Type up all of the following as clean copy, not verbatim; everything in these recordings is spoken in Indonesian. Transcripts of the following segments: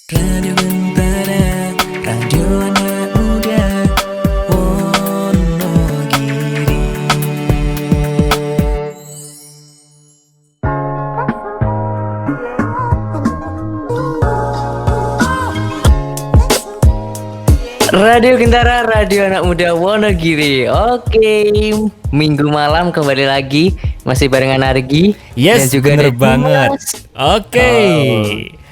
Radio Gentara, radio anak muda, Wonogiri. Radio Gentara, radio anak muda Wonogiri. Oke, minggu malam kembali lagi masih barengan Argi. Yes, dan juga bener ada banget. Dimas. Oke.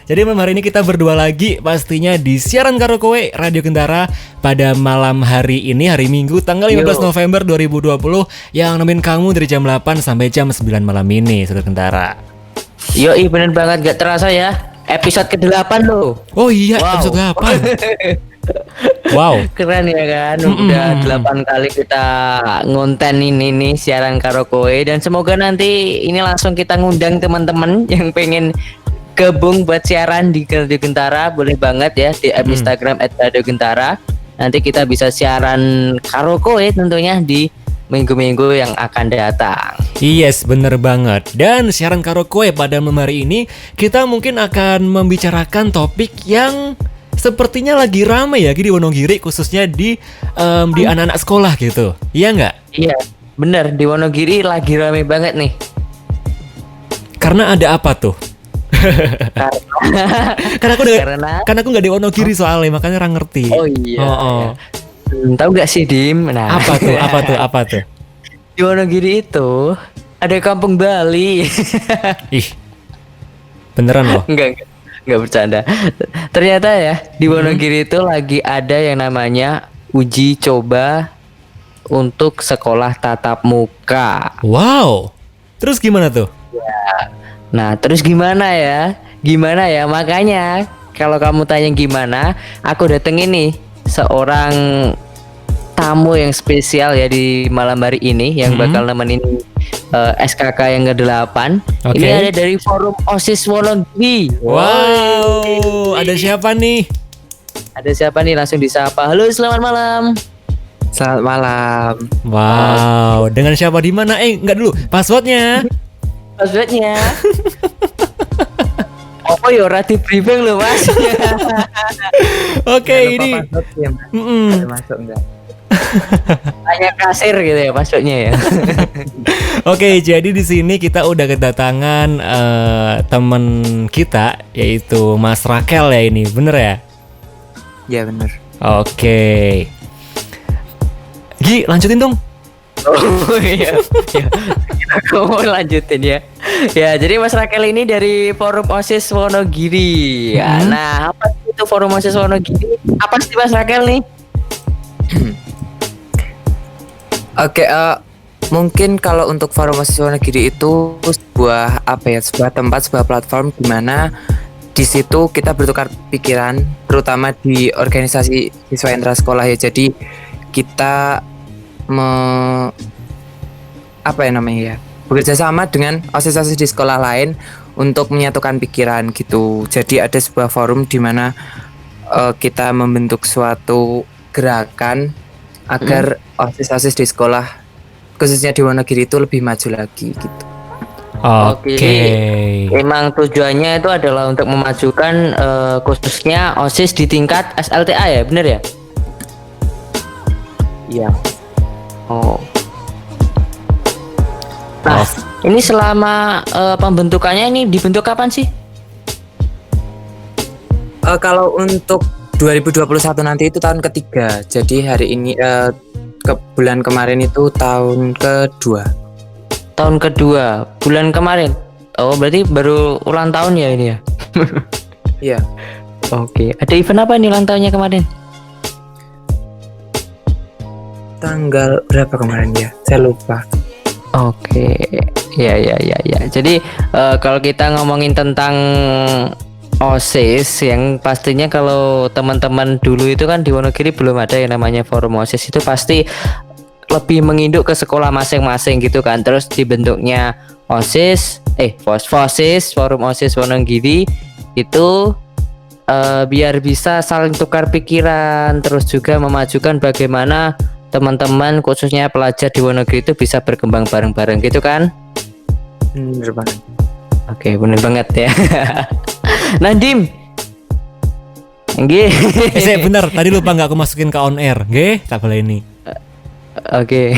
Jadi malam hari ini kita berdua lagi pastinya di siaran karaoke Radio Gentara pada malam hari ini, hari Minggu tanggal 15 Yo. November 2020 yang nemenin kamu dari jam 8 sampai jam 9 malam ini, Saudara Gentara. Yoi, bener banget, gak terasa ya. Episode ke-8 loh. Oh iya, Wow. episode 8. Wow. Keren ya kan. Udah 8 kali kita ngonten ini nih siaran karaoke. Dan semoga nanti ini langsung kita ngundang teman-teman yang pengen gabung buat siaran di Radio Gentara. Boleh banget ya di Instagram @radiogentara. Nanti kita bisa siaran karaoke tentunya di minggu-minggu yang akan datang. Yes, bener banget. Dan siaran karaoke pada malam hari ini kita mungkin akan membicarakan topik yang sepertinya lagi ramai ya di Wonogiri, khususnya di anak-anak sekolah gitu. Iya nggak? Iya, bener, di Wonogiri lagi rame banget nih. Karena ada apa tuh? Karena Karena aku nggak di Wonogiri soalnya, makanya orang ngerti. oh iya. Oh. Tahu gak sih Dim? Nah, Apa tuh? di Wonogiri itu ada kampung Bali. Ih, beneran loh. Enggak bercanda. Ternyata ya di Wonogiri itu lagi ada yang namanya uji coba untuk sekolah tatap muka. Wow. Terus gimana tuh? Nah, terus gimana ya? Makanya kalau kamu tanya gimana, aku datengin nih seorang tamu yang spesial ya di malam hari ini yang bakal nemenin SKK yang ke-8. Oke. Ini ada dari Forum OSIS Wonogiri. Wow. Ada siapa nih? Ada siapa nih? Langsung disapa. Halo, selamat malam. Selamat malam. Wow. Dengan siapa di mana? Enggak dulu. Passwordnya. Passwordnya. Oh yo, rati briefing loh Mas. Oke, ini. Ada masuk enggak? Tanya kasir gitu ya passwordnya ya. Oke, jadi di sini kita udah kedatangan temen kita, yaitu Mas Rakel ya ini, bener ya? Ya bener. Oke. Gi, lanjutin dong. Oh iya. Ya. Aku mau lanjutin ya. Ya, jadi Mas Rakel ini dari Forum OSIS Wonogiri. Ya, nah, apa sih itu Forum OSIS Wonogiri? Apa sih Mas Rakel nih? Oke, mungkin kalau untuk Forum Mahasiswa Negeri itu sebuah tempat, sebuah platform di mana di situ kita bertukar pikiran, terutama di organisasi siswa intrasekolah ya. Jadi kita bekerja sama dengan OSIS-OSIS di sekolah lain untuk menyatukan pikiran gitu. Jadi ada sebuah forum di mana kita membentuk suatu gerakan agar OSIS-OSIS di sekolah khususnya di Wonogiri itu lebih maju lagi gitu. Oke. Emang tujuannya itu adalah untuk memajukan khususnya OSIS di tingkat SLTA ya, bener ya? Iya. Oh. Nah, ini selama pembentukannya ini dibentuk kapan sih? Kalau untuk 2021 nanti itu tahun ketiga. Jadi hari ini bulan kemarin itu tahun kedua. Tahun kedua, bulan kemarin. Oh, berarti baru ulang tahun ya ini ya? Iya. Oke, ada event apa nih ulang tahunnya kemarin? Tanggal berapa kemarin ya? Saya lupa. Oke, ya. Jadi kalau kita ngomongin tentang OSIS, yang pastinya kalau teman-teman dulu itu kan di Wonogiri belum ada yang namanya forum OSIS, itu pasti lebih menginduk ke sekolah masing-masing gitu kan. Terus dibentuknya OSIS, FOSIS, forum OSIS Wonogiri itu biar bisa saling tukar pikiran, terus juga memajukan bagaimana teman-teman khususnya pelajar di Wonogiri itu bisa berkembang bareng-bareng gitu kan. Bener banget. Oke, bener banget ya. Nah, Dim, Nggih. Bener, tadi lupa nggak aku masukin ke on air. Nggih, tak boleh ini. Oke.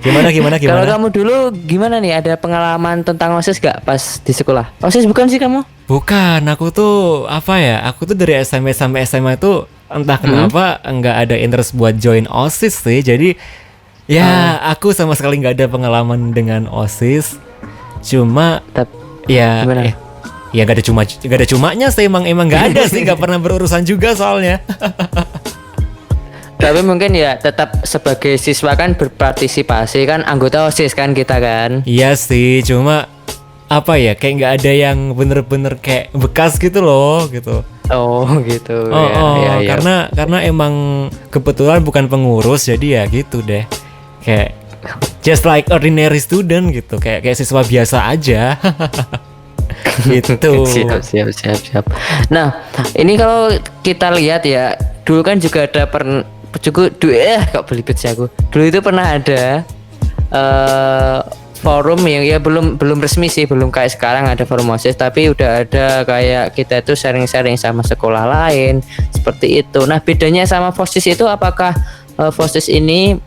Gimana? Kalau kamu dulu gimana nih? Ada pengalaman tentang OSIS gak pas di sekolah? OSIS bukan sih kamu? Bukan, aku tuh apa ya? Aku tuh dari SMP sampai SMA tuh entah kenapa nggak ada interest buat join OSIS sih. Jadi ya aku sama sekali nggak ada pengalaman dengan OSIS. Cuma ya Gimana? ya gak ada cumanya sih, emang nggak ada sih, nggak pernah berurusan juga soalnya. Tapi mungkin ya tetap sebagai siswa kan berpartisipasi kan, anggota OSIS kan kita kan. Iya sih, cuma apa ya, kayak nggak ada yang bener-bener kayak bekas gitu loh gitu. Oh gitu. Ya. Karena emang kebetulan bukan pengurus, jadi ya gitu deh. Kayak just like ordinary student gitu, kayak siswa biasa aja. Gitu. Siap. Nah, ini kalau kita lihat ya, dulu kan juga ada kok belibet sih aku. Dulu itu pernah ada forum yang ya belum resmi sih, belum kayak sekarang ada forum OSIS, tapi udah ada kayak kita itu sharing-sharing sama sekolah lain seperti itu. Nah, bedanya sama FOSIS itu apakah FOSIS ini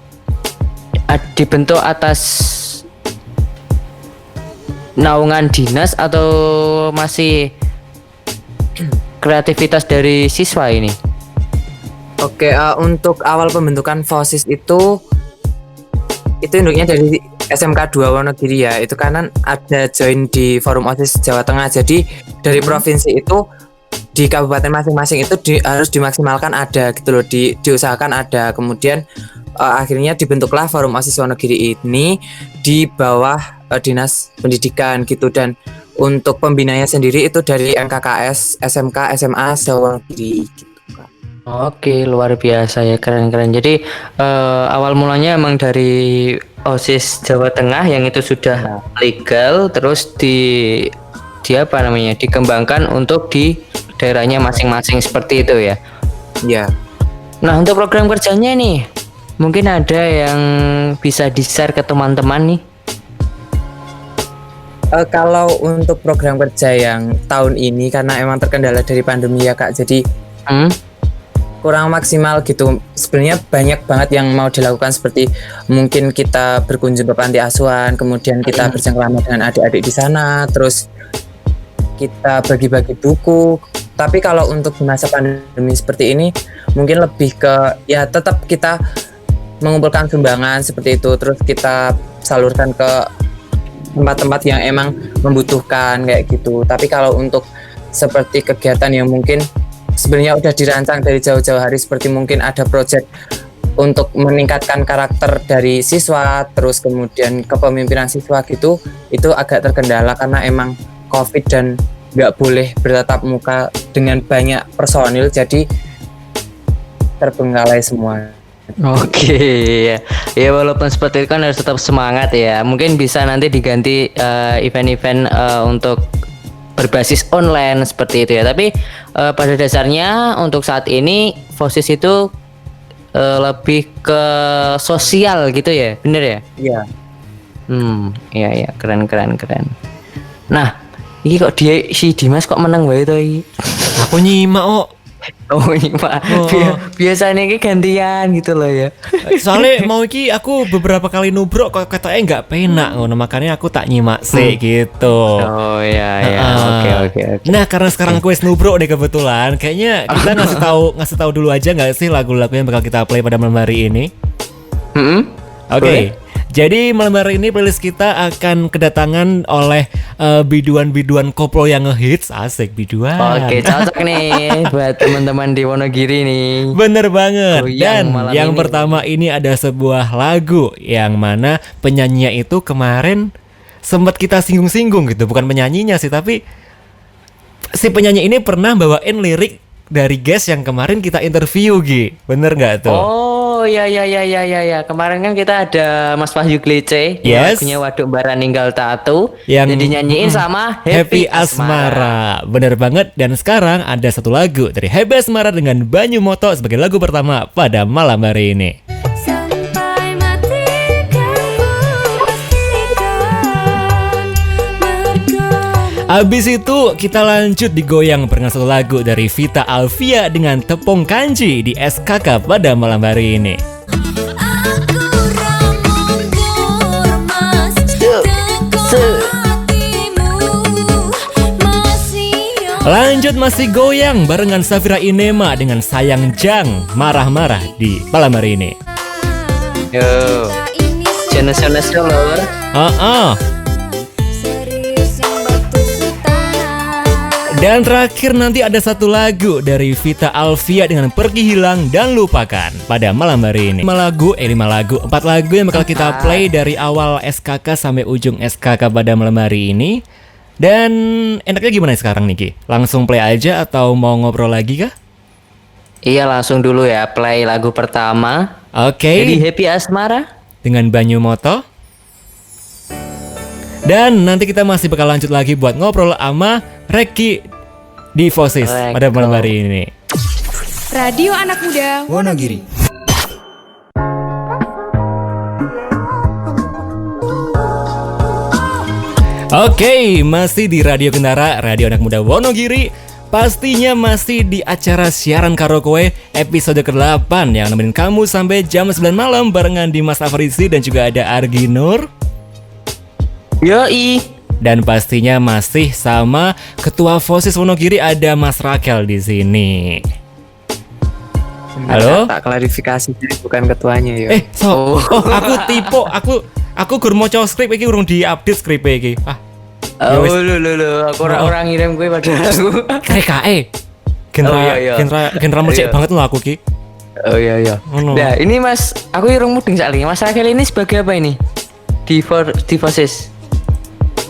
dibentuk atas naungan dinas atau masih kreativitas dari siswa ini? Oke, untuk awal pembentukan FOSIS itu induknya dari SMK 2 Wonogiri ya. Itu kanan ada join di Forum OSIS Jawa Tengah. Jadi dari provinsi itu di kabupaten masing-masing itu harus dimaksimalkan ada gitu loh, diusahakan ada. Kemudian akhirnya dibentuklah Forum OSIS Wonogiri ini di bawah Dinas Pendidikan gitu, dan untuk pembinanya sendiri itu dari MKKS, SMK, SMA se-Wonogiri gitu. Oke, luar biasa ya, keren. Jadi awal mulanya emang dari OSIS Jawa Tengah yang itu sudah legal, terus dikembangkan untuk di daerahnya masing-masing seperti itu ya. Ya. Nah, untuk program kerjanya nih, mungkin ada yang bisa di-share ke teman-teman nih. Kalau untuk program kerja yang tahun ini karena emang terkendala dari pandemi ya Kak, jadi kurang maksimal gitu. Sebenarnya banyak banget yang mau dilakukan, seperti mungkin kita berkunjung ke panti asuhan, kemudian kita bercengkrama dengan adik-adik di sana, terus kita bagi-bagi buku. Tapi kalau untuk masa pandemi seperti ini mungkin lebih ke ya tetap kita mengumpulkan sumbangan seperti itu, terus kita salurkan ke tempat-tempat yang emang membutuhkan kayak gitu. Tapi kalau untuk seperti kegiatan yang mungkin sebenarnya udah dirancang dari jauh-jauh hari, seperti mungkin ada project untuk meningkatkan karakter dari siswa, terus kemudian kepemimpinan siswa gitu, itu agak terkendala karena emang COVID dan nggak boleh bertatap muka dengan banyak personil, jadi terbengkalai semua. Oke, ya walaupun seperti itu kan harus tetap semangat ya. Mungkin bisa nanti diganti event-event untuk berbasis online seperti itu ya. Tapi pada dasarnya untuk saat ini FOSIS itu lebih ke sosial gitu ya, bener ya? Iya. Iya, keren. Nah, ini kok si Dimas kok menang wae to iki? Aku nyimak kok. Oh ini Pak, biasanya ini gantian gitu loh ya. Soalnya mau iki aku beberapa kali nubruk kok katanya nggak penak ngono, makanya aku tak nyimak sih gitu. Oh iya, oke. Nah, karena sekarang aku wis nubruk deh kebetulan, kayaknya kita ngasih tahu dulu aja nggak sih lagu-lagu yang bakal kita play pada malam hari ini. Oke. Jadi malam hari ini playlist kita akan kedatangan oleh biduan-biduan koplo yang ngehits. Asik, biduan. Oke, cocok nih buat teman-teman di Wonogiri nih. Bener banget. Dan yang ini. pertama ini ada sebuah lagu yang mana penyanyinya itu kemarin sempat kita singgung-singgung gitu. Bukan penyanyinya sih, tapi si penyanyi ini pernah bawain lirik dari guest yang kemarin kita interview, Gi. Bener nggak tuh? Oh ya. Kemarin kan kita ada Mas Wahyu Glece, yes, lagunya Waduk Bara Ninggal Tato, yang jadi nyanyiin sama Happy Asmara. Bener banget. Dan sekarang ada satu lagu dari Happy Asmara dengan Banyu Moto sebagai lagu pertama pada malam hari ini. Sampai mati kamu pastikan mergo Abis itu kita lanjut digoyang dengan satu lagu dari Vita Alvia dengan Tepung Kanji di SKK pada malam hari ini. Aku ramon gormas hatimu masih Lanjut masih goyang barengan Safira Inema dengan Sayang Jang Marah-marah di malam hari ini. Yo, ini jenis-jenis lor. serius yang batu sutana. Dan terakhir nanti ada satu lagu dari Vita Alvia dengan Pergi Hilang dan Lupakan pada malam hari ini. 4 lagu yang bakal kita play dari awal SKK sampai ujung SKK pada malam hari ini. Dan enaknya gimana sekarang nih Ki? Langsung play aja atau mau ngobrol lagi kah? Iya, langsung dulu ya play lagu pertama. Oke. Jadi Happy Asmara. Dengan Banyu Moto. Dan nanti kita masih bakal lanjut lagi buat ngobrol sama Reki di Vosis pada malam hari ini. Radio Anak Muda Wonogiri. Oke, masih di Radio Kendara, Radio Anak Muda Wonogiri. Pastinya masih di acara siaran karaoke episode ke-8 yang nemenin kamu sampai jam 9 malam barengan Dimas Afrizi dan juga ada Argi Nur. Yoi. Dan pastinya masih sama Ketua Vosis Wonogiri ada Mas Rakel di sini. Halo? Tak klarifikasi, jadi bukan ketuanya ya. Aku gur maca skrip iki urung di-update skrip iki. Oh, lu, aku orang ngirim gue pada aku. KKE. Genre mercek banget loh aku Ki. Oh iya. Oh, no. Nah, ini Mas, aku irung mudeng sakli. Mas Rakel ini sebagai apa ini? Di Vosis.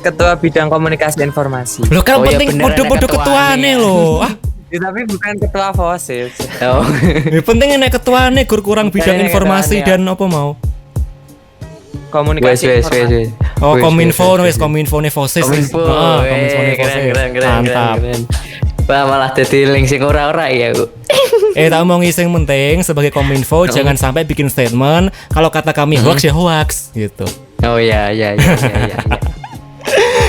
Ketua bidang komunikasi dan informasi. Loh kan Oh, iya, penting bener, podo-podo ada ketuane ketuanya. loh. Ya, tapi bukan ketua Vosis. Oh. Ya penting nek ketuane gur kurang bidang Nek informasi ketuane, dan apa mau? Komunikasi Wes. informasi. Oh, Kominfo ne Vosis. Kominfo. Kominfo ne Vosis. Mantap. Wah, malah dadi link sing ora-ora ya, Bu. Tak mau ngising penting sebagai Kominfo jangan sampai bikin statement kalau kata kami hoax ya hoax gitu. Oh iya.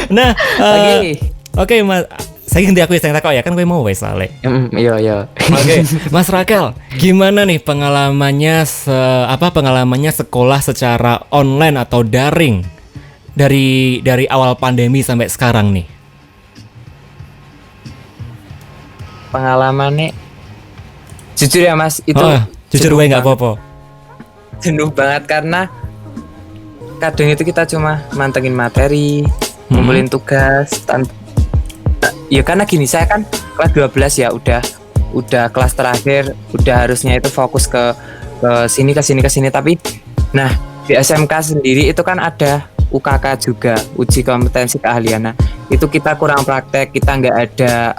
Nah, Lagi. Oke, Mas. Saya ganti aku yang takut ya kan gue mau wes sale. Iya. Oke, Mas Rakel, gimana nih pengalamannya sekolah secara online atau daring dari awal pandemi sampai sekarang nih? Pengalamannya jujur ya Mas, itu jujur gue nggak apa-apa. jenuh banget karena kadang itu kita cuma mantengin materi, ngumpulin tugas ya karena gini, saya kan kelas 12 ya, udah kelas terakhir, udah harusnya itu fokus ke sini tapi nah di SMK sendiri itu kan ada UKK juga, uji kompetensi keahlian. Nah, itu kita kurang praktek, kita nggak ada,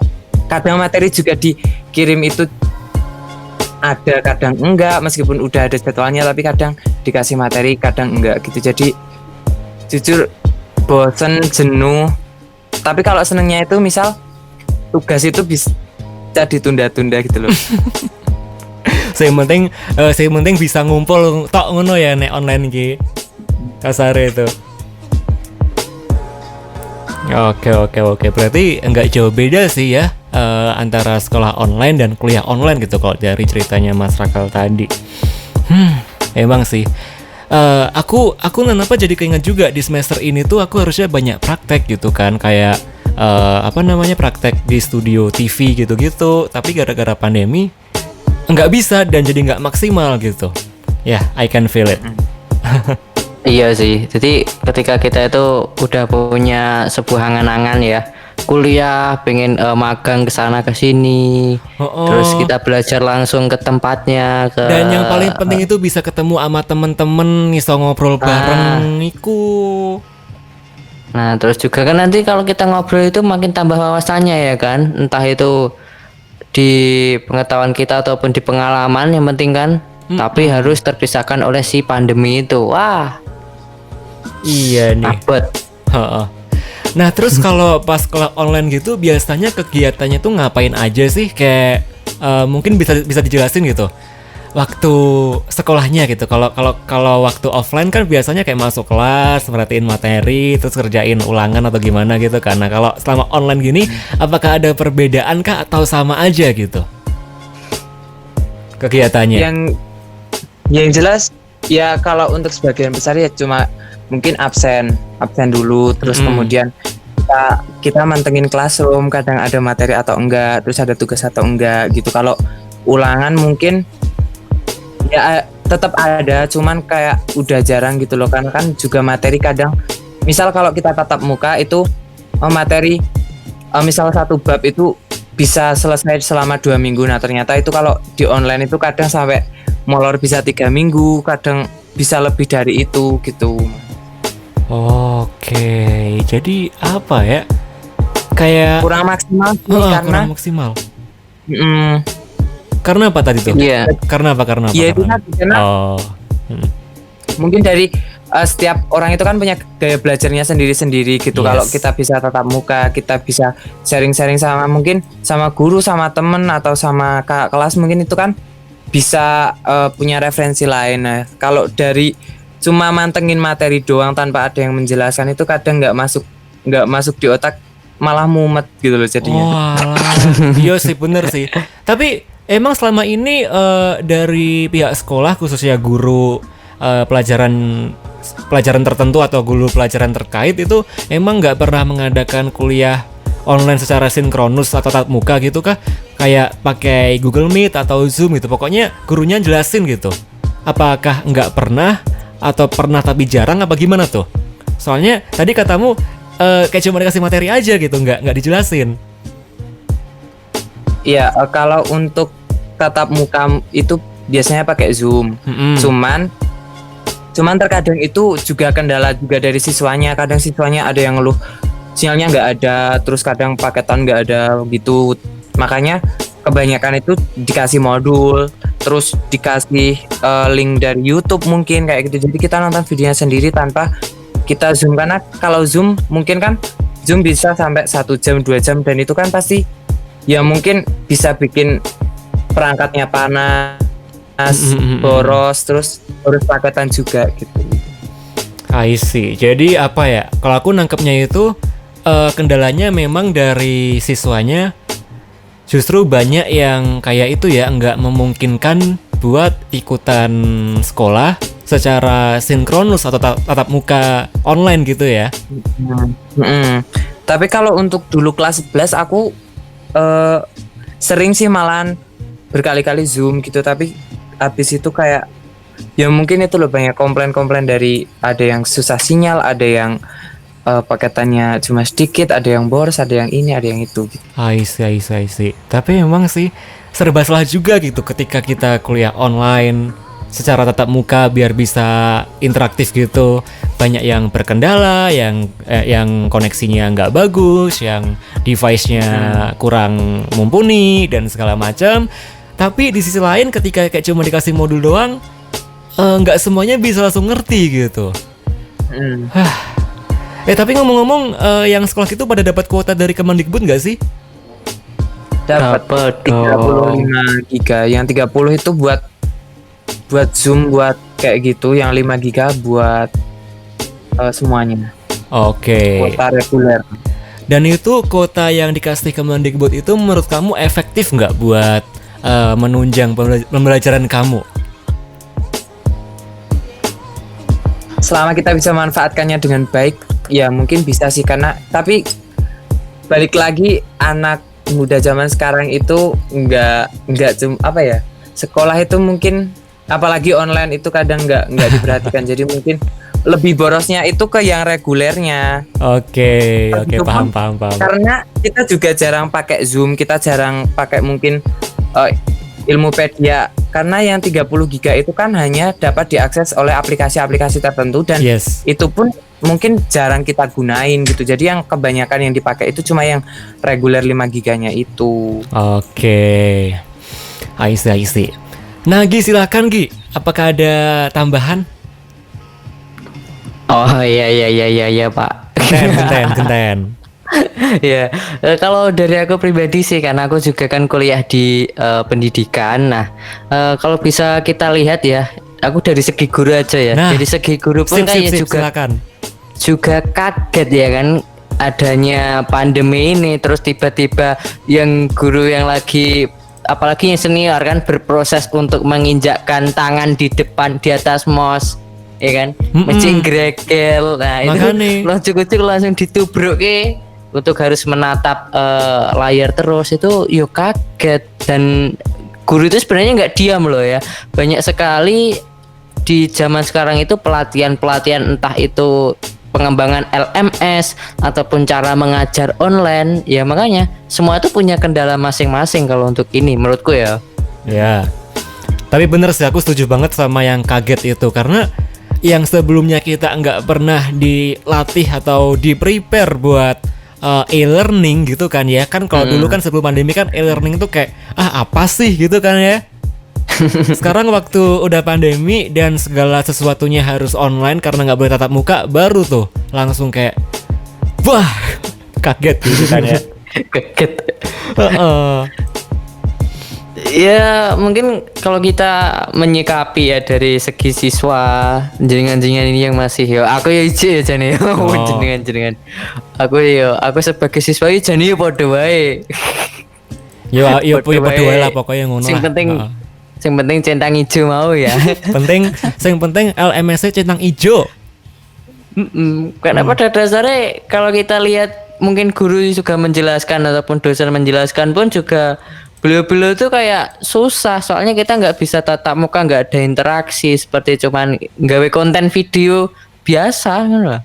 kadang materi juga dikirim itu ada, kadang enggak, meskipun udah ada jadwalnya tapi kadang dikasih materi, kadang enggak gitu. Jadi jujur bosen, jenuh. Tapi kalau senengnya itu misal tugas itu bisa ditunda-tunda gitu loh. Saya penting bisa ngumpul tok ngono ya nek online iki. Kasare itu. Oke. Berarti enggak jauh beda sih ya antara sekolah online dan kuliah online gitu kalau dari ceritanya Mas Rakel tadi. Emang sih. Aku kenapa jadi keinget juga di semester ini tuh aku harusnya banyak praktek gitu kan, kayak praktek di studio TV gitu-gitu, tapi gara-gara pandemi nggak bisa dan jadi nggak maksimal gitu. I can feel it. Iya sih. Jadi ketika kita itu udah punya sebuah angan-angan ya, kuliah, pengen magang ke sana ke sini. Terus kita belajar langsung ke tempatnya Dan yang paling penting itu bisa ketemu sama temen-temen, iso ngobrol bareng iku. Nah, terus juga kan nanti kalau kita ngobrol itu makin tambah wawasannya ya kan, entah itu di pengetahuan kita ataupun di pengalaman, yang penting kan. Tapi harus terpisahkan oleh si pandemi itu. Wah. Iya nih. Abot. Nah terus kalau pas sekolah online gitu biasanya kegiatannya tuh ngapain aja sih? Kayak mungkin bisa dijelasin gitu. waktu sekolahnya gitu. Kalau waktu offline kan biasanya kayak masuk kelas, merhatiin materi, terus kerjain ulangan atau gimana gitu kan. Nah, kalau selama online gini, apakah ada perbedaan kah atau sama aja gitu kegiatannya? Yang jelas ya kalau untuk sebagian besar ya cuma mungkin absen dulu, terus kemudian kita mantengin classroom, kadang ada materi atau enggak, terus ada tugas atau enggak gitu. Kalau ulangan mungkin ya tetap ada, cuman kayak udah jarang gitu loh, karena kan juga materi kadang misal kalau kita tatap muka itu materi misal satu bab itu bisa selesai selama 2 minggu. Nah ternyata itu kalau di online itu kadang sampai molor bisa 3 minggu, kadang bisa lebih dari itu gitu. Oke, jadi apa ya? Kayak Kurang maksimal sih, karena kurang maksimal. mm, Karena apa tadi tuh? iya. Karena apa? Iya itu kan karena Oh. mungkin dari setiap orang itu kan punya gaya belajarnya sendiri-sendiri gitu. Yes. Kalau kita bisa tatap muka, kita bisa sharing-sharing sama mungkin sama guru, sama temen atau sama kakak kelas, mungkin itu kan bisa punya referensi lain. Nah, kalau dari cuma mantengin materi doang tanpa ada yang menjelaskan itu kadang nggak masuk di otak, malah mumet gitu loh jadinya. Walah, iya sih bener sih. Tapi emang selama ini dari pihak sekolah khususnya guru pelajaran tertentu atau guru pelajaran terkait itu emang nggak pernah mengadakan kuliah online secara sinkronus atau tatap muka gitu kah? Kayak pakai Google Meet atau Zoom gitu. Pokoknya gurunya jelasin gitu. Apakah nggak pernah atau pernah tapi jarang apa gimana tuh? Soalnya tadi katamu kayak cuma dikasih materi aja gitu, nggak dijelasin. Iya, kalau untuk tatap muka itu biasanya pakai Zoom. Cuman terkadang itu juga kendala juga dari siswanya. Kadang siswanya ada yang ngeluh sinyalnya nggak ada, terus kadang paketan nggak ada gitu. Makanya kebanyakan itu dikasih modul, terus dikasih link dari YouTube mungkin kayak gitu. Jadi kita nonton videonya sendiri tanpa kita Zoom, karena kalau Zoom mungkin kan Zoom bisa sampai 1 jam 2 jam, dan itu kan pasti ya mungkin bisa bikin perangkatnya panas, boros, terus harus paketan juga gitu. I see. Jadi apa ya? Kalau aku nangkepnya itu kendalanya memang dari siswanya justru banyak yang kayak itu ya, nggak memungkinkan buat ikutan sekolah secara sinkronus atau tatap muka online gitu ya. Tapi kalau untuk dulu kelas 11 aku sering sih malahan berkali-kali Zoom gitu, tapi habis itu kayak ya mungkin itu loh banyak komplain-komplain dari ada yang susah sinyal, ada yang paketannya cuma sedikit, ada yang boros, ada yang ini, ada yang itu gitu. I see. Tapi memang sih serba salah juga gitu ketika kita kuliah online secara tatap muka biar bisa interaktif gitu. Banyak yang berkendala, yang koneksinya nggak bagus, yang device-nya kurang mumpuni dan segala macam. Tapi di sisi lain ketika kayak cuma dikasih modul doang, nggak semuanya bisa langsung ngerti gitu. Tapi ngomong-ngomong, yang sekolah itu pada dapat kuota dari Kemendikbud nggak sih? Dapat 35 giga. Yang 30 itu buat Zoom, buat kayak gitu. Yang 5 giga buat semuanya. Oke. Kuota reguler. Dan itu kuota yang dikasih Kemendikbud itu menurut kamu efektif nggak buat menunjang pembelajaran kamu? Selama kita bisa manfaatkannya dengan baik, ya mungkin bisa sih, karena tapi balik lagi anak muda zaman sekarang itu nggak cuma apa ya, sekolah itu mungkin apalagi online itu kadang nggak diperhatikan. Jadi mungkin lebih borosnya itu ke yang regulernya. Oke, paham. Karena kita juga jarang pakai Zoom, kita jarang pakai mungkin Ilmupedia, karena yang 30 giga itu kan hanya dapat diakses oleh aplikasi-aplikasi tertentu, dan itu pun mungkin jarang kita gunain gitu. Jadi yang kebanyakan yang dipakai itu cuma yang reguler 5 giganya itu. Oke. I see. Nah, Gi, silakan Gi. Apakah ada tambahan? Oh iya Pak. Genten. Ya, kalau dari aku pribadi sih, karena aku juga kan kuliah di pendidikan. Nah, kalau bisa kita lihat ya, aku dari segi guru aja ya. Nah, Dari segi guru pun kayaknya silakan. juga kaget ya kan adanya pandemi ini, terus tiba-tiba yang guru yang lagi, apalagi yang senior kan, berproses untuk menginjakkan tangan di depan di atas mos, ya kan, mecing gregel. Nah Makanya. itu langsung ditubruk untuk harus menatap layar terus. Itu yo kaget. Dan guru itu sebenarnya nggak diam loh ya, banyak sekali di zaman sekarang itu pelatihan entah itu pengembangan LMS ataupun cara mengajar online. Ya makanya semua itu punya kendala masing-masing kalau untuk ini menurutku ya. Ya. Tapi bener sih, aku setuju banget sama yang kaget itu, karena yang sebelumnya kita nggak pernah dilatih atau di prepare buat e-learning gitu kan ya. Kan kalau dulu kan sebelum pandemi kan e-learning tuh kayak apa sih gitu kan ya. Sekarang waktu udah pandemi dan segala sesuatunya harus online karena nggak boleh tatap muka, baru tuh langsung kayak wah, kaget gitu kan ya. Kaget. Ya mungkin kalau kita menyikapi ya dari segi siswa jenengan-jenengan ini yang masih aku ya ije ya jane jenengan aku sebagai siswa ya jane ya padha wae. Yo padha wae lah pokoknya ngono lah. Sing penting centang ijo mau ya. Sing penting LMS-nya centang ijo. Karena pada dasarnya kalau kita lihat mungkin guru juga menjelaskan ataupun dosen menjelaskan pun juga beliau-beliau tuh kayak susah, soalnya kita nggak bisa tatap muka, nggak ada interaksi, seperti cuman nggawe konten video biasa kan lah.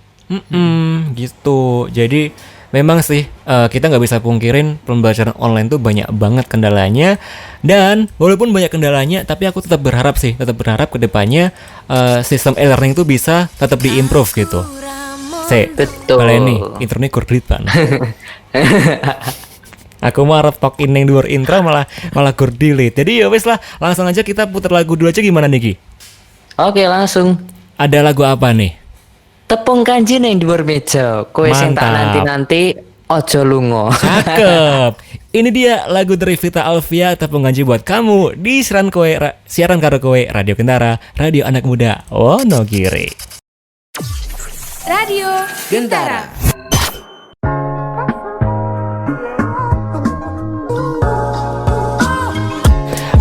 Gitu. Jadi memang sih kita nggak bisa pungkirin pembelajaran online tuh banyak banget kendalanya. Dan walaupun banyak kendalanya, tapi aku tetap berharap kedepannya sistem e-learning tuh bisa tetap diimprove gitu. Betul. Baleni intro ini kurdelit pan. Aku mau harap talk in yang luar intro malah kurdelit. Jadi ya wes lah, langsung aja kita putar lagu dulu aja, gimana nih Ki? Oke langsung. Ada lagu apa nih? Tepung kanji neng dhuwur meja, kowe sing tak Mantap. nanti ojo lunga. Cakep. Ini dia lagu dari Vita Alvia, Tepung Kanji buat kamu di siaran karo kowe Radio Gentara, radio anak muda Wonogiri. Radio Gentara.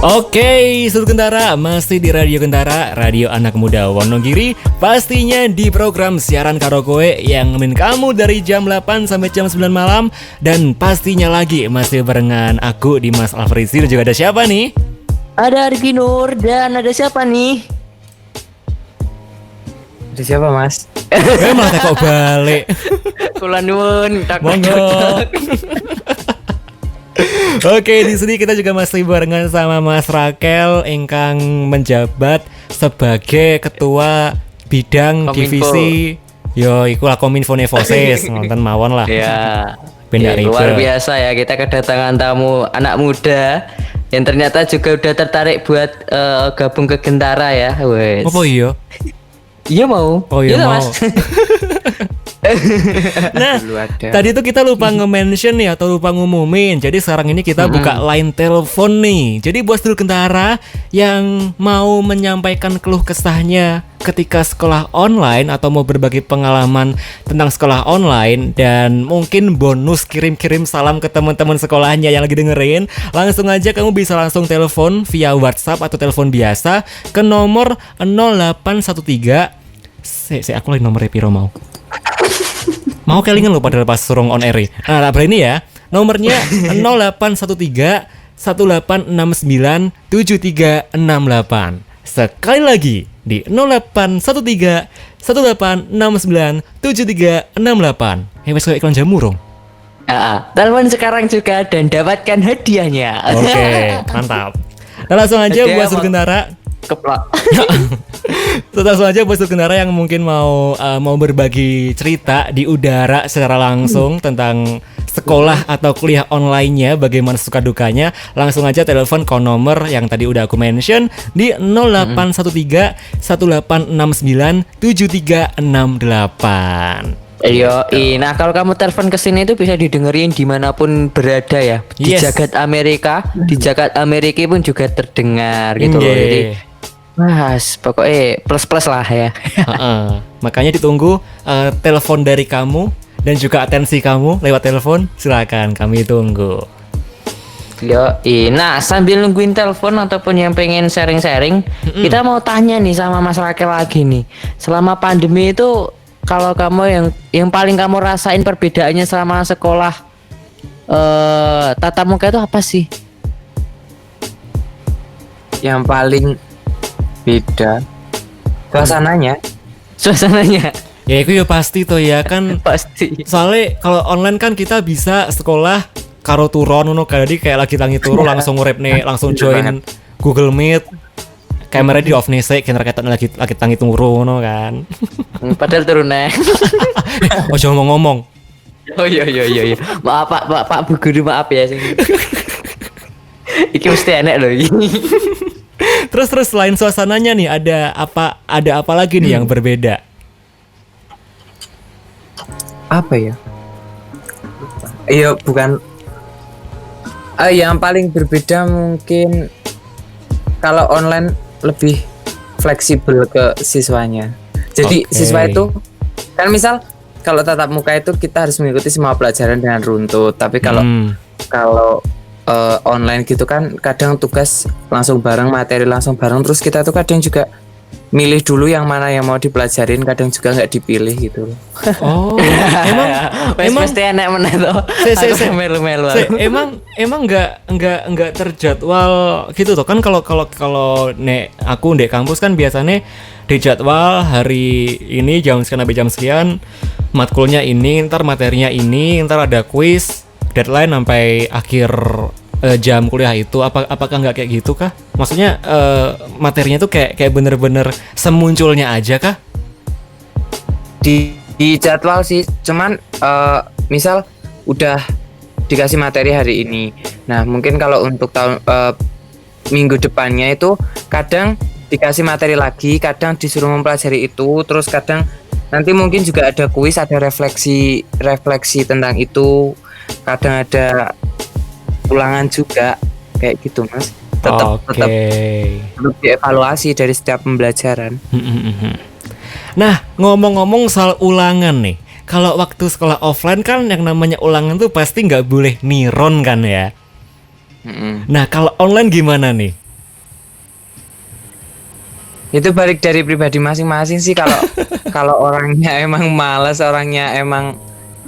Oke, Sobat Gentara, masih di Radio Gentara, radio anak muda Wonogiri. Pastinya di program siaran karo kowe yang nemenin kamu dari jam 8 sampai jam 9 malam. Dan pastinya lagi masih barengan aku, Dimas Alfrizi, dan juga ada siapa nih? Ada Arifin Nur dan ada siapa nih? Ada siapa mas? Malah kok balik. Kula nuwun, Monggo. Oke, di sini kita juga masih barengan sama Mas Rakel ingkang menjabat sebagai ketua bidang Kominfo. divisi iku lah Kominfo Nevosis, nonton mawon lah. Ya. Benda Ya, luar ribet. biasa ya, kita kedatangan tamu anak muda yang ternyata juga udah tertarik buat gabung ke Gentara ya. Wes. Apa iya? Iya mau. Oh iya mau. Mas. Nah, Dulu ada. tadi tuh kita lupa nge-mention nih atau lupa ngumumin. Jadi sekarang ini kita buka line telepon nih. Jadi buat seluruh Gentara yang mau menyampaikan keluh kesahnya ketika sekolah online atau mau berbagi pengalaman tentang sekolah online dan mungkin bonus kirim-kirim salam ke teman-teman sekolahnya yang lagi dengerin, langsung aja kamu bisa langsung telepon via WhatsApp atau telepon biasa ke nomor 0813. Aku lagi nomornya piro mau. Mau kelingan lo padahal pas surung on air. Nah, ini ya. Nomornya 0813 1869 7368. Sekali lagi di 0813 1869 7368. Wes kayak iklan jamu rong. Telepon sekarang juga dan dapatkan hadiahnya. Oke, mantap. Nah, langsung aja Hadiah buat apa? Sobat Gentara. Keplak. Langsung aja buat Sobat Gentara yang mungkin mau berbagi cerita di udara secara langsung tentang sekolah atau kuliah online-nya, bagaimana suka dukanya, langsung aja telepon ke nomor yang tadi udah aku mention di 0813 1869 7368. Nah kalau kamu telepon ke sini itu bisa didengerin dimanapun berada ya. Di Yes. jagat Amerika, di jagat Amerika pun juga terdengar gitu loh. Nggih. Jadi, pokoknya plus lah ya. Heeh. Makanya ditunggu telepon dari kamu dan juga atensi kamu lewat telepon. Silakan kami tunggu. Nah sambil nungguin telepon ataupun yang pengen sharing-sharing, kita mau tanya nih sama Mas Rakel lagi nih. Selama pandemi itu, kalau kamu yang paling kamu rasain perbedaannya selama sekolah tatap muka itu apa sih? Yang paling beda suasananya. Suasananya Ya itu ya pasti tuh ya kan. pasti. Soalnya kalau online kan kita bisa sekolah karo turun ngono kan, jadi kayak lagi tangi turu langsung ngurep nih, langsung join Google Meet. Kamera di off nih sih, kira ketok lagi tangi turu ngono kan. Padahal turunnya. Ojo ngomong. Oh iya. Maaf Pak Bu Guru, maaf ya sing. Iki mesti enak loh ini. Terus selain suasananya nih ada apa lagi nih yang berbeda? Apa ya? Iya, bukan. Yang paling berbeda mungkin kalau online lebih fleksibel ke siswanya. Jadi Oke. siswa itu kan misal kalau tatap muka itu kita harus mengikuti semua pelajaran dengan runtut. Tapi kalau online gitu kan kadang tugas langsung bareng, materi langsung bareng, terus kita tuh kadang juga milih dulu yang mana yang mau dipelajarin, kadang juga nggak dipilih gitu loh. Oh, Wes emang mesti enak meneh to. Se- Aku melu-melu. emang nggak terjadwal gitu tuh kan. Kalau nek aku di kampus kan biasanya dijadwal hari ini jam sekian sampai jam sekian, matkulnya ini, ntar materinya ini, ntar ada kuis, deadline sampai akhir jam kuliah itu. Apakah nggak kayak gitu kah? Maksudnya materinya tuh kayak bener-bener semunculnya aja kah? Di jadwal sih, cuman misal udah dikasih materi hari ini, nah mungkin kalau untuk tahun minggu depannya itu kadang dikasih materi lagi, kadang disuruh mempelajari itu, terus kadang nanti mungkin juga ada kuis, ada refleksi tentang itu, kadang ada ulangan juga kayak gitu mas. Tetap dievaluasi dari setiap pembelajaran. Nah, ngomong-ngomong soal ulangan nih. Kalau waktu sekolah offline kan yang namanya ulangan tuh pasti nggak boleh niron kan ya. Nah, kalau online gimana nih? Itu balik dari pribadi masing-masing sih. Kalau orangnya emang malas, orangnya emang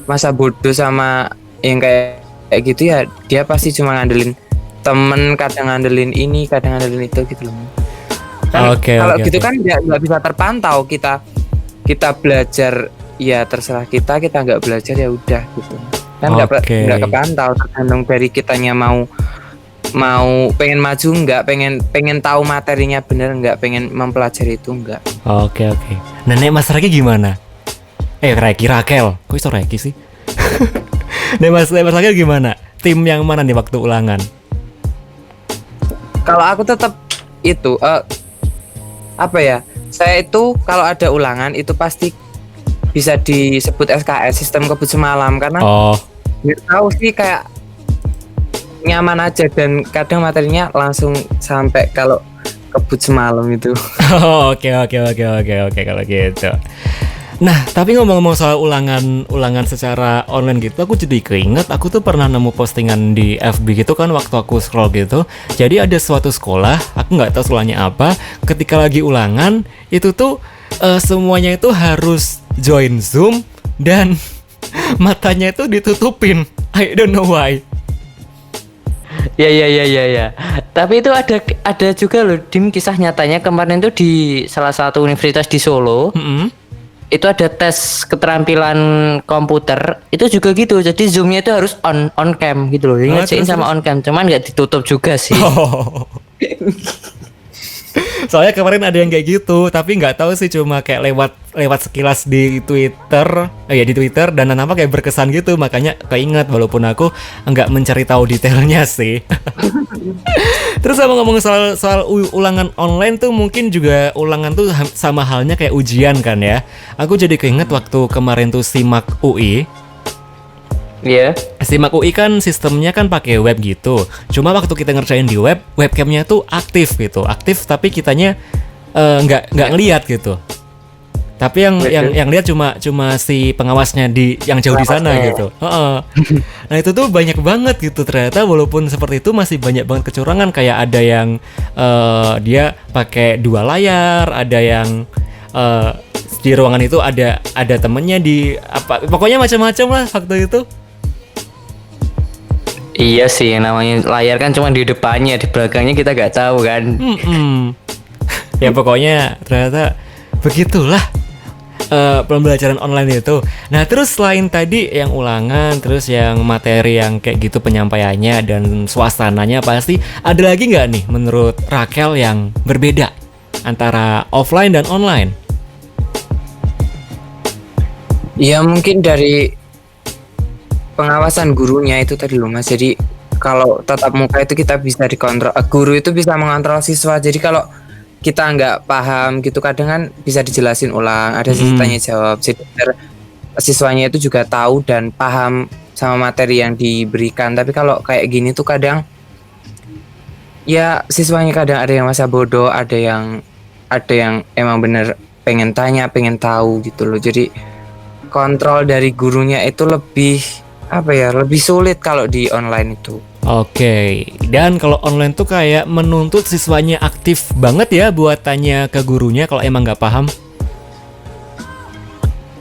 masa bodoh sama yang kayak gitu ya, dia pasti cuma ngandelin temen, kadang ngandelin ini, kadang ngandelin itu gitu loh. Kan kalau gitu kan nggak bisa terpantau. Kita belajar ya terserah kita nggak belajar ya udah gitu kan, nggak kepantau, tergantung dari kitanya mau pengen maju nggak, pengen tahu materinya bener nggak, pengen mempelajari itu nggak. Oke. Nenek Mas Raki gimana? Rakel, kok iso Raki sih? Nenek Mas Raki gimana? Tim yang mana nih waktu ulangan? Kalau aku tetap itu apa ya? Saya itu kalau ada ulangan itu pasti bisa disebut SKS, sistem kebut semalam, karena nggak tahu sih, kayak nyaman aja dan kadang materinya langsung sampai kalau kebut semalam itu. Oke kalau gitu. Nah, tapi ngomong-ngomong soal ulangan secara online gitu, aku jadi keinget aku tuh pernah nemu postingan di FB gitu kan waktu aku scroll gitu. Jadi ada suatu sekolah, aku nggak tahu sekolahnya apa, ketika lagi ulangan itu tuh semuanya itu harus join Zoom dan matanya itu ditutupin. I don't know why. Ya. Tapi itu ada juga loh, Dim, kisah nyatanya kemarin tuh di salah satu universitas di Solo. Itu ada tes keterampilan komputer, itu juga gitu. Jadi Zoom-nya itu harus on cam gitu loh. Jadi ngerjain sama on cam, cuman nggak ditutup juga sih. Soalnya kemarin ada yang kayak gitu, tapi nggak tahu sih, cuma kayak lewat lewat sekilas di Twitter, di Twitter dan nampak kayak berkesan gitu, makanya keinget walaupun aku nggak mencari tahu detailnya sih. Terus sama ngomong soal ulangan online tuh, mungkin juga ulangan tuh sama halnya kayak ujian kan ya. Aku jadi keinget waktu kemarin tuh SIMAK UI. Iya. SIMAK UI kan sistemnya kan pakai web gitu. Cuma waktu kita ngerjain di web, webcamnya tuh aktif gitu. Aktif tapi kitanya nggak ngelihat gitu. Tapi yang lihat cuma si pengawasnya yang jauh di sana gitu. Nah itu tuh banyak banget gitu ternyata, walaupun seperti itu masih banyak banget kecurangan, kayak ada yang dia pakai 2 layar, ada yang di ruangan itu ada temennya di apa, pokoknya macam-macam lah waktu itu. Iya sih, namanya layar kan cuma di depannya, di belakangnya kita nggak tahu kan. Ya pokoknya ternyata begitulah pembelajaran online itu. Nah terus selain tadi yang ulangan, terus yang materi yang kayak gitu penyampaiannya dan suasananya, pasti ada lagi nggak nih menurut Raquel yang berbeda antara offline dan online? Ya mungkin dari pengawasan gurunya itu tadi loh Mas. Jadi kalau tatap muka itu kita bisa dikontrol, guru itu bisa mengontrol siswa. Jadi kalau kita nggak paham gitu, kadang kan bisa dijelasin ulang, ada sesi tanya jawab. Jadi biar siswanya itu juga tahu dan paham sama materi yang diberikan. Tapi kalau kayak gini tuh kadang ya siswanya kadang ada yang masa bodoh, ada yang emang bener pengen tanya, pengen tahu gitu loh. Jadi kontrol dari gurunya itu lebih sulit kalau di online itu. Oke, dan kalau online tuh kayak menuntut siswanya aktif banget ya buat tanya ke gurunya kalau emang nggak paham.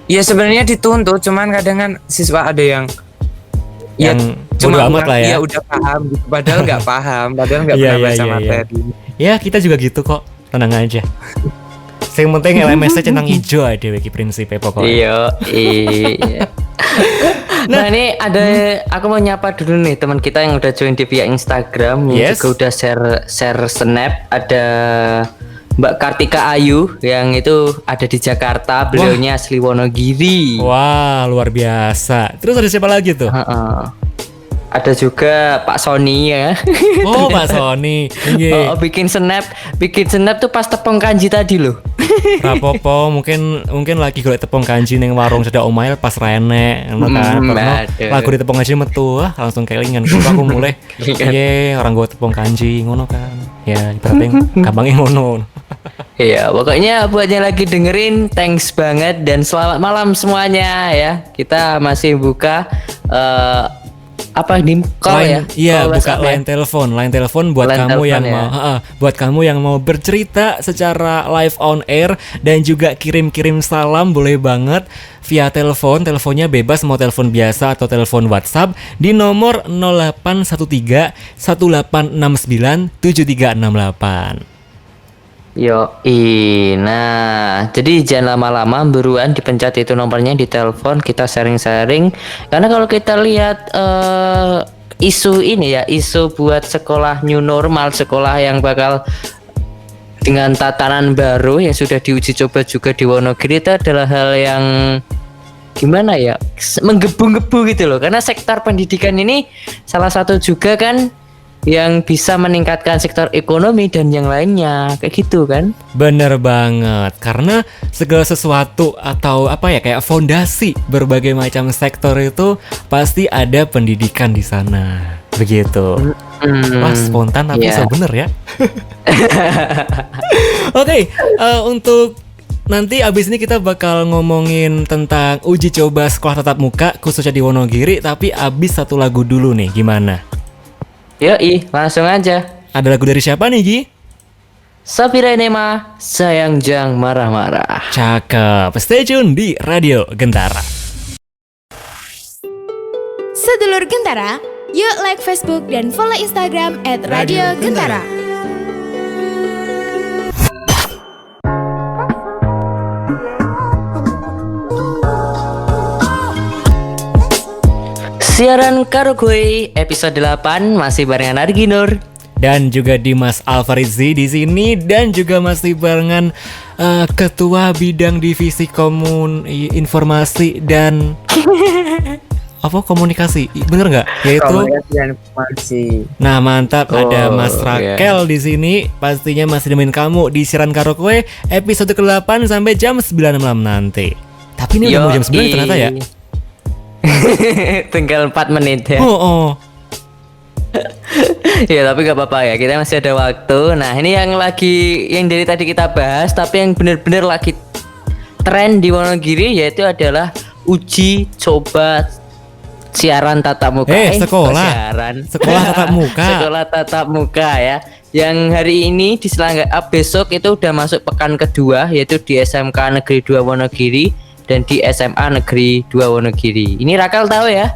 Ya sebenarnya dituntut, cuman kadang kan siswa ada yang bodo amat lah ya. Ya udah paham gitu, padahal nggak paham, padahal nggak pernah baca materi. Ya kita juga gitu kok, tenang aja. Yang penting LMS-nya centang hijau aja bagi prinsipnya pokoknya. Iya. Nah ini aku mau nyapa dulu nih teman kita yang udah join di via Instagram, yang juga udah share snap. Ada Mbak Kartika Ayu yang itu ada di Jakarta, beliaunya asli Wonogiri. Wah luar biasa. Terus ada siapa lagi tuh? Ada juga Pak Sony ya. Oh Pak Sony. Oh, bikin snap tuh pas tepung kanji tadi loh. Rapopo mungkin lagi golek tepung kanji ning warung sedak omail pas rene ngono kan. Lagu di tepung kanji metu langsung kelingan. Aku mulai orang gue tepung kanji ngono kan. Ya ibaratnya gampangnya ngono. Iya, pokoknya buat yang lagi dengerin, thanks banget dan selamat malam semuanya ya. Kita masih buka call ya? Iya, buka line telepon buat kamu yang mau buat kamu yang mau bercerita secara live on air dan juga kirim salam boleh banget via teleponnya bebas, mau telepon biasa atau telepon WhatsApp di nomor 0813 1869 7368. Nah jadi jangan lama-lama, buruan dipencet itu nomornya di telepon, kita sharing-sharing. Karena kalau kita lihat isu ini ya, isu buat sekolah new normal, sekolah yang bakal dengan tatanan baru yang sudah diuji coba juga di Wonogiri, itu adalah hal yang gimana ya, menggebu-gebu gitu loh. Karena sektor pendidikan ini salah satu juga kan yang bisa meningkatkan sektor ekonomi dan yang lainnya kayak gitu kan. Bener banget, karena segala sesuatu atau kayak fondasi berbagai macam sektor itu pasti ada pendidikan di sana. Begitu. Wah spontan tapi so bener ya. Oke, untuk nanti abis ini kita bakal ngomongin tentang uji coba sekolah tatap muka khususnya di Wonogiri, tapi abis satu lagu dulu nih, gimana? Yoi, langsung aja. Ada lagu dari siapa nih, Gi? Safira Enema, Sayang Jang Marah-Marah. Cakep. Stay tune di Radio Gentara. Sedulur Gentara, yuk like Facebook dan follow Instagram @radiogentara. Siaran karo gue episode 8 masih barengan Argi Nur dan juga Dimas Alfarizi di sini, dan juga masih barengan Ketua Bidang Divisi Informasi dan komunikasi, bener nggak? Yaitu Komunikasi dan informasi. Nah mantap, ada Oh, Mas Rakel di sini. Pastinya masih nemenin kamu di Siaran Karaoke episode ke-8 sampai jam 9 malam nanti. Tapi ini udah mau jam 9 ternyata ya. Tinggal 4 menit ya. Oh. Ya tapi gak apa-apa ya, kita masih ada waktu. Nah ini yang dari tadi kita bahas, tapi yang bener-bener lagi tren di Wonogiri yaitu adalah uji coba siaran tatap muka. Sekolah. Siaran. Sekolah tatap muka. Sekolah tatap muka ya. Yang hari ini besok itu udah masuk pekan kedua, yaitu di SMK Negeri 2 Wonogiri dan di SMA Negeri 2 Wonogiri. Ini Rakel tahu ya?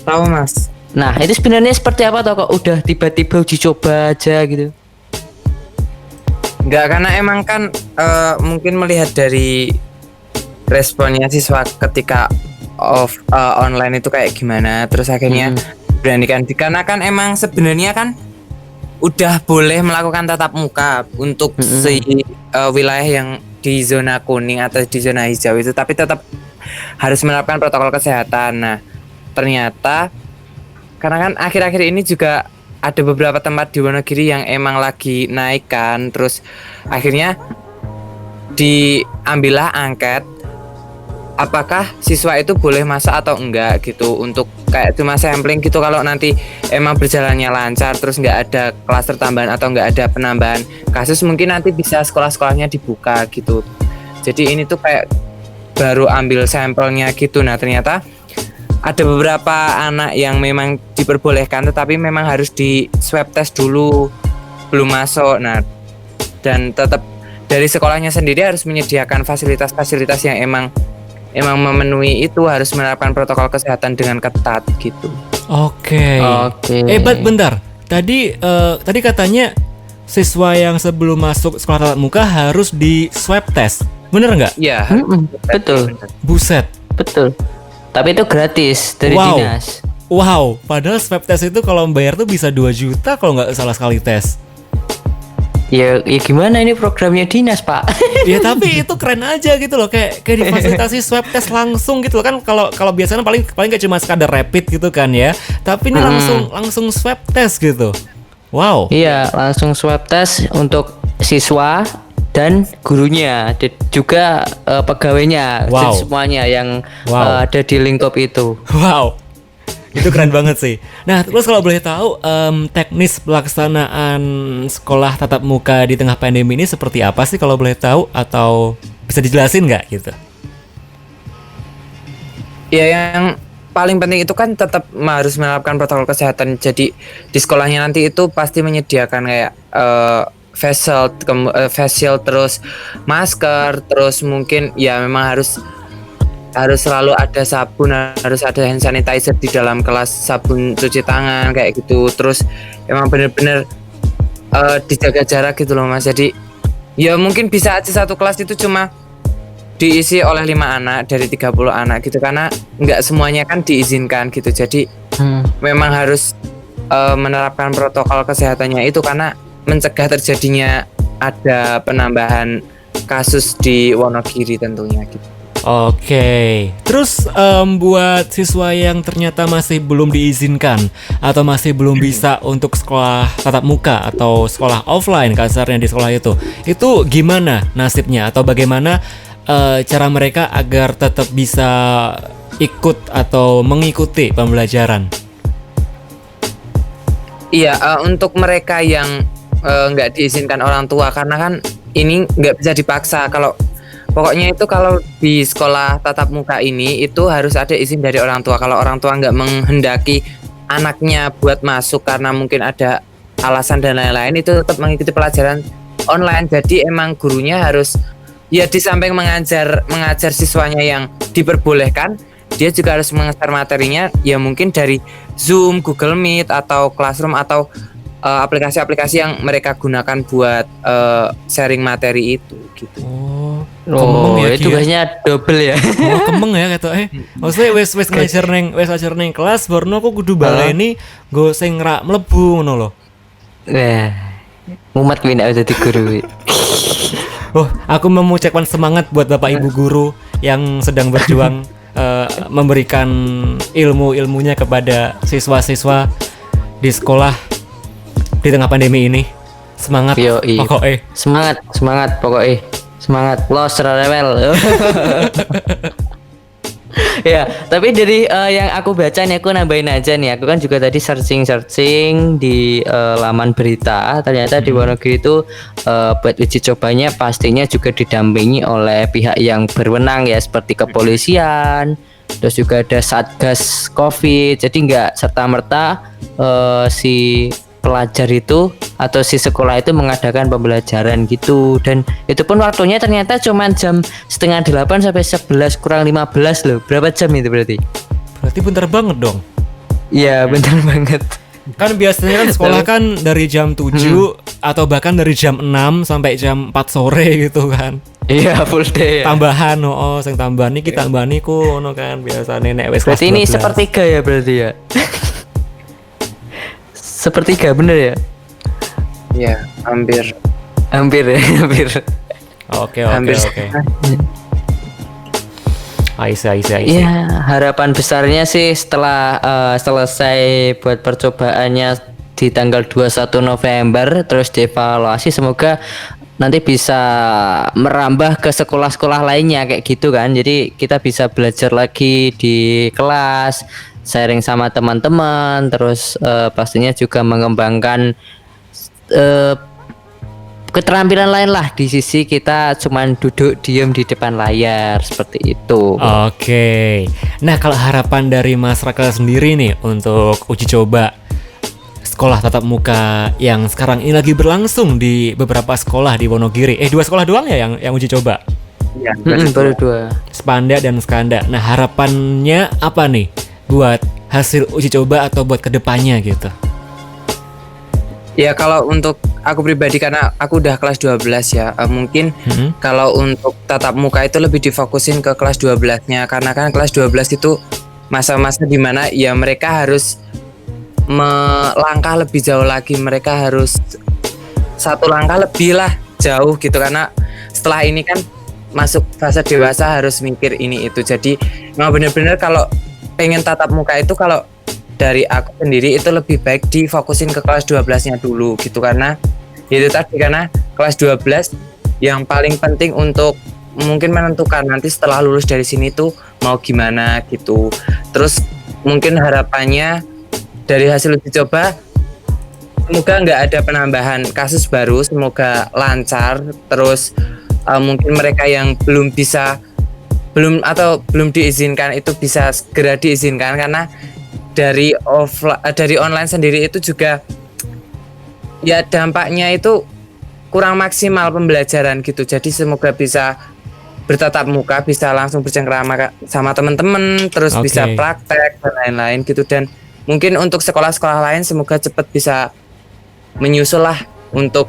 Tahu Mas. Nah itu sebenarnya seperti apa toh kok udah tiba-tiba uji coba aja gitu? Enggak, karena emang kan mungkin melihat dari responnya siswa ketika online itu kayak gimana, terus akhirnya beranikan karena kan emang sebenarnya kan udah boleh melakukan tatap muka untuk wilayah yang di zona kuning atau di zona hijau itu, tapi tetap harus menerapkan protokol kesehatan. Nah ternyata karena kan akhir-akhir ini juga ada beberapa tempat di Wonogiri yang emang lagi naik kan, terus akhirnya diambillah angket apakah siswa itu boleh masuk atau enggak gitu, untuk kayak cuma sampling gitu. Kalau nanti emang berjalannya lancar terus nggak ada klaster tambahan atau nggak ada penambahan kasus, mungkin nanti bisa sekolah-sekolahnya dibuka gitu. Jadi ini tuh kayak baru ambil sampelnya gitu. Nah ternyata ada beberapa anak yang memang diperbolehkan tetapi memang harus di swab test dulu belum masuk. Nah dan tetap dari sekolahnya sendiri harus menyediakan fasilitas-fasilitas yang emang memenuhi itu, harus menerapkan protokol kesehatan dengan ketat gitu. Oke. Bentar. Tadi katanya siswa yang sebelum masuk sekolah tatap muka harus di swab test. Bener nggak? Iya. Betul. Buset. Betul. Tapi itu gratis dari dinas. Wow, padahal swab test itu kalau bayar tuh bisa 2 juta kalau nggak salah sekali tes. Ya gimana, ini programnya dinas Pak. Ya tapi itu keren aja gitu loh, kayak difasilitasi swab test langsung gitu loh kan. Kalau biasanya paling kayak cuma sekadar rapid gitu kan ya. Tapi ini langsung swab test gitu. Wow. Iya, langsung swab test untuk siswa dan gurunya dan juga pegawainya dan semuanya yang ada di lingkup itu. Wow. Itu keren banget sih. Nah, terus kalau boleh tahu teknis pelaksanaan sekolah tatap muka di tengah pandemi ini seperti apa sih kalau boleh tahu, atau bisa dijelasin nggak gitu? Ya yang paling penting itu kan tetap harus menerapkan protokol kesehatan. Jadi di sekolahnya nanti itu pasti menyediakan kayak face shield, terus masker, terus mungkin ya memang harus selalu ada sabun, harus ada hand sanitizer di dalam kelas, sabun cuci tangan kayak gitu. Terus emang bener-bener dijaga jarak gitu loh Mas. Jadi ya mungkin bisa aja satu kelas itu cuma diisi oleh 5 anak dari 30 anak gitu, karena nggak semuanya kan diizinkan gitu. Jadi memang harus menerapkan protokol kesehatannya itu karena mencegah terjadinya ada penambahan kasus di Wonogiri tentunya gitu. Oke, terus buat siswa yang ternyata masih belum diizinkan atau masih belum bisa untuk sekolah tatap muka atau sekolah offline kasarnya di sekolah itu gimana nasibnya, atau bagaimana cara mereka agar tetap bisa ikut atau mengikuti pembelajaran? Iya, untuk mereka yang nggak diizinkan orang tua, karena kan ini nggak bisa dipaksa. Pokoknya itu kalau di sekolah tatap muka ini itu harus ada izin dari orang tua. Kalau orang tua nggak menghendaki anaknya buat masuk karena mungkin ada alasan dan lain-lain, itu tetap mengikuti pelajaran online. Jadi emang gurunya harus ya di samping mengajar siswanya yang diperbolehkan, dia juga harus mengajar materinya ya mungkin dari Zoom, Google Meet atau Classroom atau aplikasi-aplikasi yang mereka gunakan buat sharing materi itu gitu. Kemeng ya, itu biasanya double ya. Kemeng ya kata maksudnya wes ngajar neng kelas baru aku kudu baleni go sing rak mlebu ngono lho. Mumet pindah jadi guru. Oh, aku mengucapkan semangat buat Bapak Ibu guru yang sedang berjuang memberikan ilmu-ilmunya kepada siswa-siswa di sekolah di tengah pandemi ini. Semangat Yoi. pokoknya. Semangat pokoknya. Semangat los rewel. Ya, tapi dari yang aku baca nih, aku nambahin aja nih. Aku kan juga tadi searching di laman berita. Ternyata di Wonogiri itu buat uji cobanya pastinya juga didampingi oleh pihak yang berwenang ya, seperti kepolisian. Terus juga ada Satgas Covid. Jadi nggak serta-merta si pelajar itu atau si sekolah itu mengadakan pembelajaran gitu, dan itu pun waktunya ternyata cuma jam 7:30 sampai 11 kurang 15 loh. Berapa jam itu berarti? Berarti bentar banget dong. Iya bener banget. Kan biasanya kan sekolah kan dari jam 7 atau bahkan dari jam 6 sampai jam 4 sore gitu kan. Iya full day ya. Tambahan sing tambahan iki tambahan iku ngono kan biasa nenek wis kelas Berarti ini 12. sepertiga ya berarti ya. Sepertiga bener ya? Ya, hampir Hampir ya, hampir. Oke. hampir Aisyah. Iya, harapan besarnya sih setelah selesai buat percobaannya di tanggal 21 November terus dievaluasi, semoga nanti bisa merambah ke sekolah-sekolah lainnya kayak gitu kan. Jadi kita bisa belajar lagi di kelas, sharing sama teman-teman, terus pastinya juga mengembangkan keterampilan lain lah di sisi kita cuman duduk diem di depan layar seperti itu. Oke. Nah, kalau harapan dari Mas Raka sendiri nih untuk uji coba sekolah tatap muka yang sekarang ini lagi berlangsung di beberapa sekolah di Wonogiri. 2 sekolah doang ya yang uji coba? ya, Baru 2. Spanda dan Skanda. Nah, harapannya apa nih buat hasil uji coba atau buat kedepannya gitu? Ya kalau untuk aku pribadi karena aku udah kelas 12 ya, mungkin kalau untuk tatap muka itu lebih difokusin ke kelas 12-nya, karena kan kelas 12 itu masa-masa dimana ya mereka harus melangkah lebih jauh lagi, mereka harus satu langkah lebih lah jauh gitu, karena setelah ini kan masuk fase dewasa harus mikir ini itu. Jadi memang benar-benar kalau pengen tatap muka itu, kalau dari aku sendiri itu lebih baik difokusin ke kelas 12-nya dulu gitu, karena itu tadi, karena kelas 12 yang paling penting untuk mungkin menentukan nanti setelah lulus dari sini tuh mau gimana gitu. Terus mungkin harapannya dari hasil uji coba semoga nggak ada penambahan kasus baru, semoga lancar. Terus mungkin mereka yang belum diizinkan itu bisa segera diizinkan, karena dari online sendiri itu juga ya dampaknya itu kurang maksimal pembelajaran gitu. Jadi semoga bisa bertatap muka, bisa langsung bercengkrama sama teman-teman, terus bisa praktek dan lain-lain gitu. Dan mungkin untuk sekolah-sekolah lain semoga cepat bisa menyusul lah untuk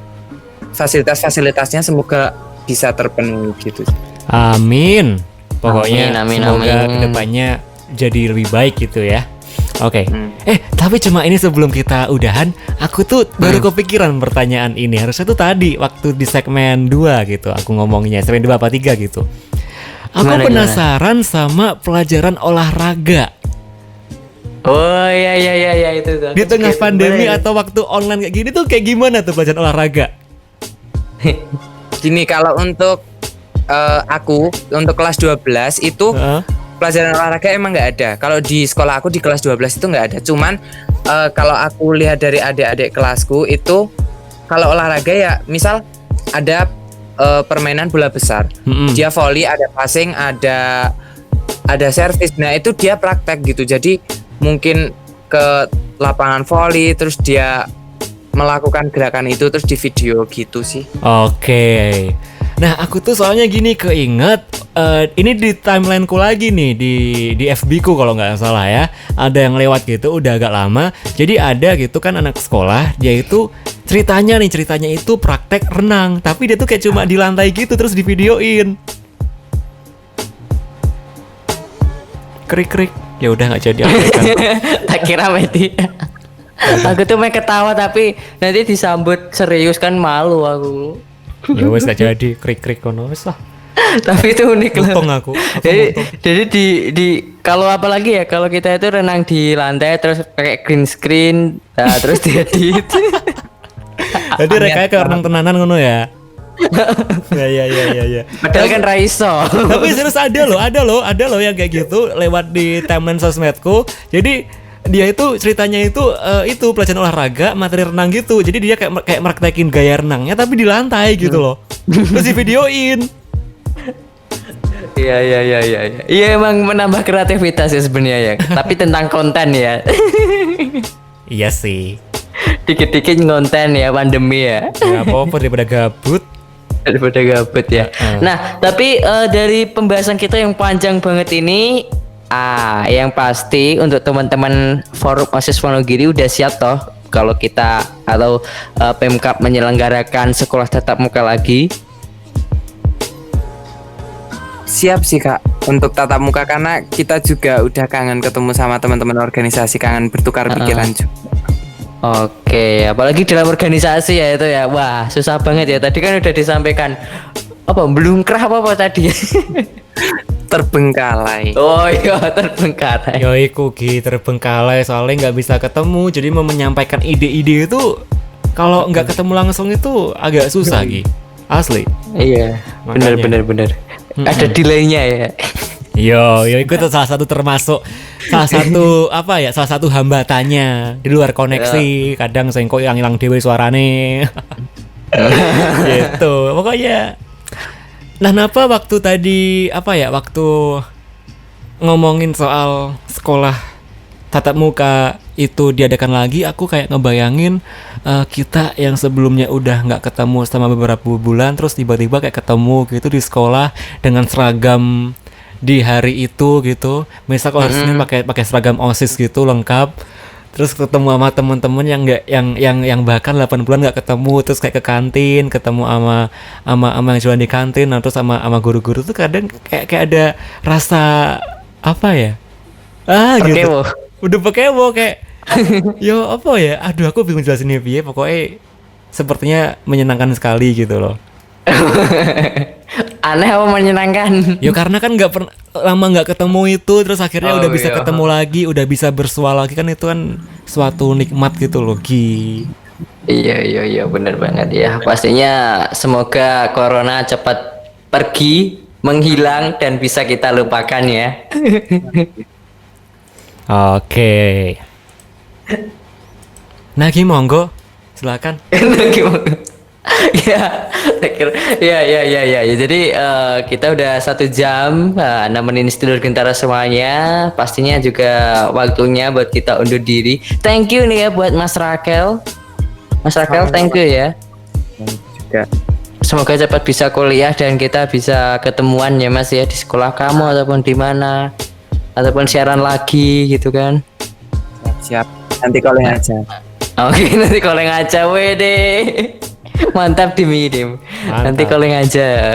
fasilitas-fasilitasnya, semoga bisa terpenuhi gitu. Amin. Pokoknya Amin. semoga kedepannya jadi lebih baik gitu ya. Oke. Tapi cuma ini sebelum kita udahan, aku tuh baru kepikiran pertanyaan ini. Harusnya tuh tadi waktu di segmen 2 gitu aku ngomongnya, segmen 2 apa 3 gitu. Aku penasaran sama pelajaran olahraga. Oh iya itu tuh. Di tengah pandemi atau waktu online kayak gini tuh kayak gimana tuh pelajaran olahraga? Gini, kalau untuk aku untuk kelas 12 itu pelajaran olahraga emang nggak ada. Kalau di sekolah aku di kelas 12 itu nggak ada. Cuman kalau aku lihat dari adik-adik kelasku itu, kalau olahraga ya misal ada permainan bola besar, dia volley, ada passing, ada servis. Nah itu dia praktek gitu. Jadi mungkin ke lapangan volley, terus dia melakukan gerakan itu, terus di video gitu sih. Oke. Nah, aku tuh soalnya gini keinget ini di timelineku lagi nih di FB ku kalau nggak salah ya. Ada yang lewat gitu udah agak lama. Jadi ada gitu kan anak sekolah, dia itu ceritanya itu praktek renang, tapi dia tuh kayak cuma di lantai gitu terus di videoin. Krik. Ya udah nggak jadi apa kan. Tak kira media. Aku tuh main ketawa tapi nanti disambut serius kan malu aku. Ya wes gak jadi krik-krik kono wes lah. Tapi itu unik loh. Untung aku Jadi, untung. jadi di kalau apalagi ya kalau kita itu renang di lantai terus pakai green screen, nah, terus diedit. Jadi rekaya ke renang tenanan ngono ya. Ya. Padahal kan Raiso. Tapi serius ada loh yang kayak gitu lewat di timeline sosmedku. Jadi dia itu ceritanya itu pelajaran olahraga materi renang gitu. Jadi dia kayak praktekin gaya renangnya tapi di lantai gitu loh. Terus di videoin. Iya. Iya emang menambah kreativitas ya sebenarnya ya. Tapi tentang konten ya. Iya sih. Dikit-dikit ngonten ya pandemi ya. Gak apa-apa daripada gabut. Daripada gabut ya. Nah, tapi dari pembahasan kita yang panjang banget ini, yang pasti untuk teman-teman Forum OSIS Wonogiri udah siap toh kalau kita atau Pemkab menyelenggarakan sekolah tatap muka lagi. Siap sih Kak untuk tatap muka karena kita juga udah kangen ketemu sama teman-teman organisasi, kangen bertukar pikiran juga. Oke, apalagi dalam organisasi ya itu ya. Wah, susah banget ya. Tadi kan udah disampaikan apa belum kerah apa tadi? Terbengkalai. Oh iya, terbengkalai. Yo iku Gi terbengkalai soalnya nggak bisa ketemu. Jadi mau menyampaikan ide-ide itu kalau nggak ketemu langsung itu agak susah Gi. Asli. Iya, Makanya. bener. Ada delaynya ya. Yo itu tuh salah satu salah satu hambatannya di luar koneksi. Kadang sengko yang hilang dewe suarane. Gitu. Pokoknya. Nah, kenapa waktu tadi waktu ngomongin soal sekolah tatap muka itu diadakan lagi, aku kayak ngebayangin kita yang sebelumnya udah nggak ketemu selama beberapa bulan, terus tiba-tiba kayak ketemu gitu di sekolah dengan seragam di hari itu gitu. Misal kalau hari Senin pakai seragam OSIS gitu lengkap. Terus ketemu sama teman-teman yang bahkan 8 bulan nggak ketemu, terus kayak ke kantin, ketemu sama yang jualan di kantin, nah, terus sama guru-guru tuh kadang kayak ada rasa apa ya? Gitu. Perkewo. Udah pekewo kayak yo apa ya? Aduh aku bingung jelasinnya piye, pokoknya sepertinya menyenangkan sekali gitu loh. Aneh apa menyenangkan? Ya karena kan lama nggak ketemu itu, terus akhirnya udah bisa ketemu lagi, udah bisa bersua lagi, kan itu kan suatu nikmat gitu loh Gi. Iya bener banget ya. Pastinya semoga corona cepat pergi, menghilang dan bisa kita lupakan ya. Oke. Nah Gi monggo silakan. Ya. Jadi kita udah 1 jam nemenin Sedulur Gentara semuanya. Pastinya juga waktunya buat kita undur diri. Thank you nih ya buat Mas Rakel. Mas Rakel, thank you ya. Juga. Semoga cepat bisa kuliah dan kita bisa ketemuan ya Mas ya di sekolah kamu ataupun di mana, ataupun siaran lagi gitu kan. Siap. Nanti calling aja. Oke, nanti calling aja wede. Mantap Dim. Nanti calling aja.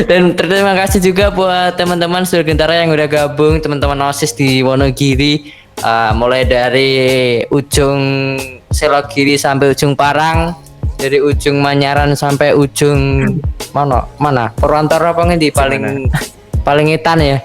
Dan terima kasih juga buat teman-teman Sedulur Gentara yang udah gabung, teman-teman OSIS di Wonogiri, mulai dari ujung Selogiri sampai ujung Parang, dari ujung Manyaran sampai ujung mana? Purwantara apa ngendi paling etan ya.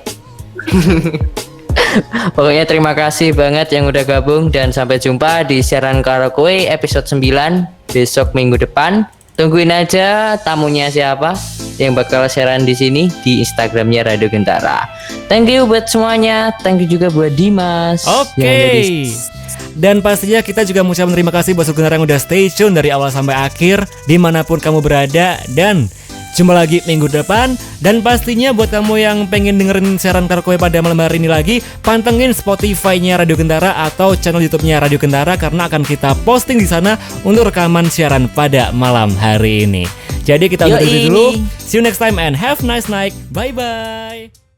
Pokoknya terima kasih banget yang udah gabung dan sampai jumpa di siaran karo kowe episode 9 besok minggu depan. Tungguin aja tamunya siapa yang bakal siaran di sini di Instagramnya Radio Gentara. Thank you buat semuanya. Thank you juga buat Dimas. Oke. Dan pastinya kita juga mengucapkan terima kasih buat Sedulur Gentara yang udah stay tune dari awal sampai akhir dimanapun kamu berada. Dan jumpa lagi minggu depan. Dan pastinya buat kamu yang pengen dengerin siaran karaoke pada malam hari ini lagi, pantengin Spotify-nya Radio Gentara atau channel YouTube-nya Radio Gentara karena akan kita posting di sana untuk rekaman siaran pada malam hari ini. Jadi kita undur diri dulu. See you next time and have a nice night. Bye bye.